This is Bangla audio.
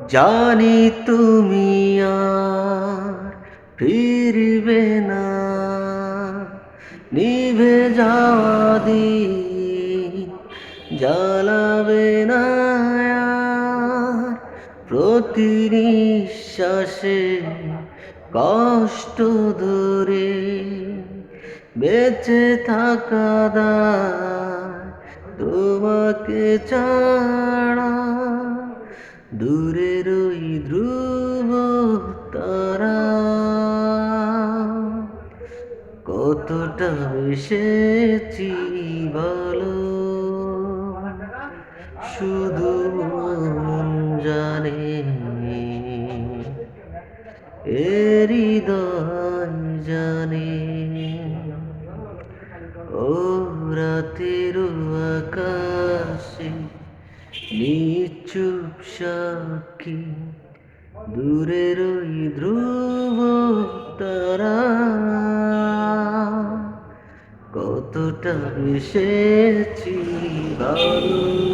জানি তুমি আর ফিরবে না, নিভে যাওয়া দিন জ্বালাবে না আর। প্রতি নিঃশ্বাসে কষ্ট ধরে বেঁচে থাকা দায় তোমাকে ছাড়া। দূরের ওই ধ্রুব তারা কতটা বেসেছি বলো, শুধু মন জানে, হৃদয় জানে। ও রাতের আকাশে নিচুপ সাক্ষী, দূরের ওই ধ্রুব তারা কতটা বেসেছি ভালো।